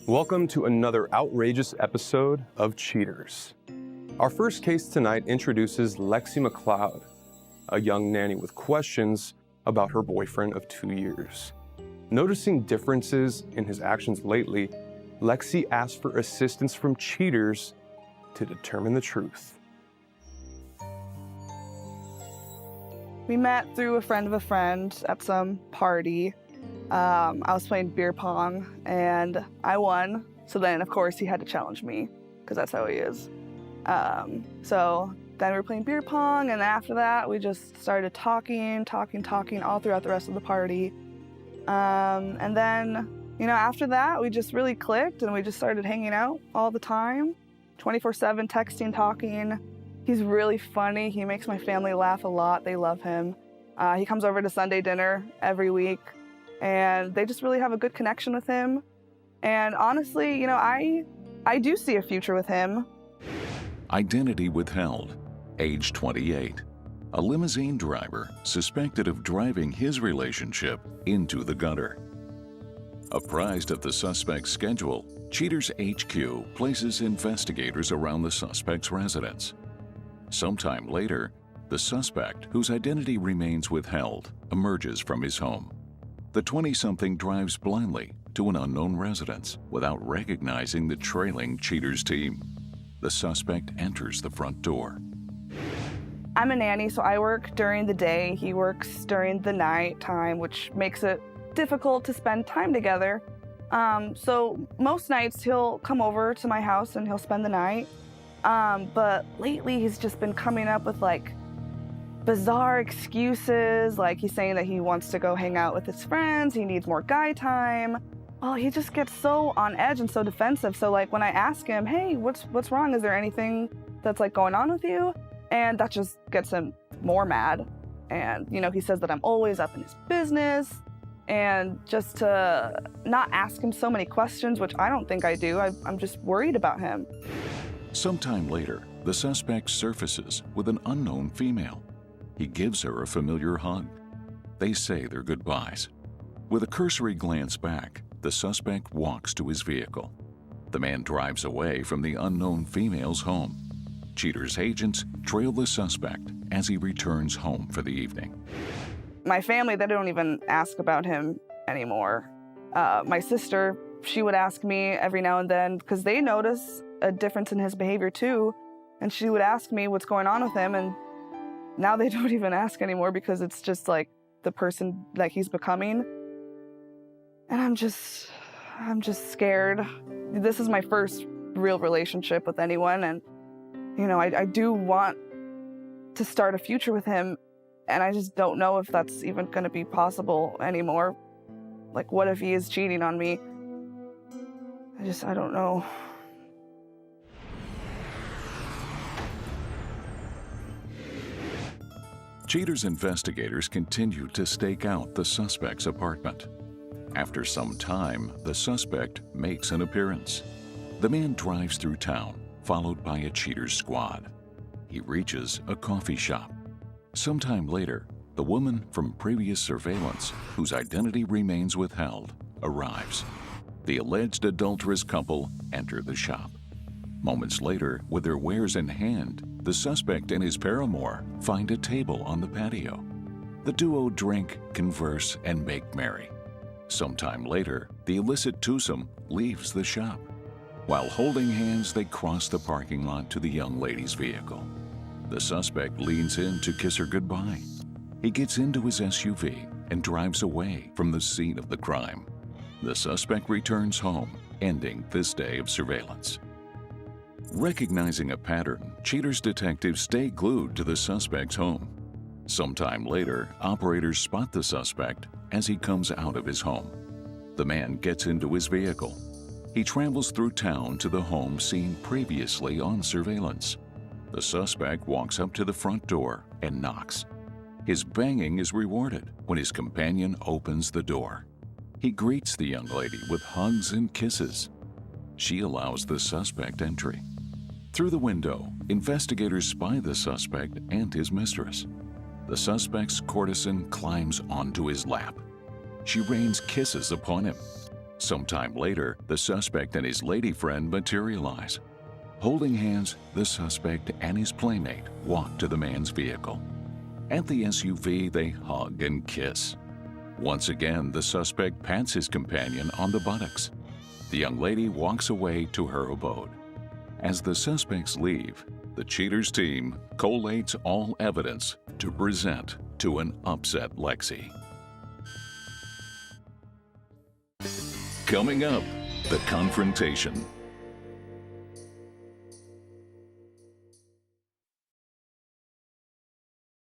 Welcome to another outrageous episode of Cheaters. Our first case tonight introduces Lexi McLeod, a young nanny with questions about her boyfriend of 2 years. Noticing differences in his actions lately, Lexi asked for assistance from Cheaters to determine the truth. We met through a friend of a friend at some party. I was playing beer pong and I won. So then, of course, he had to challenge me because that's how he is. So then we were playing beer pong, and then after that, we just started talking all throughout the rest of the party. And then, after that, we just really clicked and we just started hanging out all the time, 24/7, texting, talking. He's really funny. He makes my family laugh a lot. They love him. He comes over to Sunday dinner every week, and they just really have a good connection with him. And honestly, I do see a future with him. Identity withheld. Age 28. A limousine driver suspected of driving his relationship into the gutter. Apprised of the suspect's schedule, Cheaters HQ places investigators around the suspect's residence. Sometime later, the suspect, whose identity remains withheld, emerges from his home. The 20-something drives blindly to an unknown residence without recognizing the trailing Cheaters team. The suspect enters the front door. I'm a nanny, so I work during the day. He works during the night time, which makes it difficult to spend time together. So most nights he'll come over to my house and he'll spend the night. But lately he's just been coming up with bizarre excuses, like he's saying that he wants to go hang out with his friends, he needs more guy time. Well, he just gets so on edge and so defensive. So when I ask him, hey, what's wrong? Is there anything that's going on with you? And that just gets him more mad. And, he says that I'm always up in his business. And just to not ask him so many questions, which I don't think I do, I'm just worried about him. Sometime later, the suspect surfaces with an unknown female. He gives her a familiar hug. They say their goodbyes. With a cursory glance back, the suspect walks to his vehicle. The man drives away from the unknown female's home. Cheaters agents trail the suspect as he returns home for the evening. My family, they don't even ask about him anymore. My sister, she would ask me every now and then because they notice a difference in his behavior too. And she would ask me what's going on with him. And now they don't even ask anymore because it's just the person that he's becoming. And I'm just scared. This is my first real relationship with anyone. And, I do want to start a future with him. And I just don't know if that's even going to be possible anymore. What if he is cheating on me? I don't know. Cheaters investigators continue to stake out the suspect's apartment. After some time, the suspect makes an appearance. The man drives through town, followed by a Cheaters squad. He reaches a coffee shop. Sometime later, the woman from previous surveillance, whose identity remains withheld, arrives. The alleged adulterous couple enter the shop. Moments later, with their wares in hand, the suspect and his paramour find a table on the patio. The duo drink, converse, and make merry. Sometime later, the illicit twosome leaves the shop. While holding hands, they cross the parking lot to the young lady's vehicle. The suspect leans in to kiss her goodbye. He gets into his SUV and drives away from the scene of the crime. The suspect returns home, ending this day of surveillance. Recognizing a pattern, Cheaters detectives stay glued to the suspect's home. Sometime later, operators spot the suspect as he comes out of his home. The man gets into his vehicle. He travels through town to the home seen previously on surveillance. The suspect walks up to the front door and knocks. His banging is rewarded when his companion opens the door. He greets the young lady with hugs and kisses. She allows the suspect entry. Through the window, investigators spy the suspect and his mistress. The suspect's courtesan climbs onto his lap. She rains kisses upon him. Sometime later, the suspect and his lady friend materialize. Holding hands, the suspect and his playmate walk to the man's vehicle. At the SUV, they hug and kiss. Once again, the suspect pats his companion on the buttocks. The young lady walks away to her abode. As the suspects leave, the cheaters team collates all evidence to present to an upset Lexi. Coming up, the confrontation.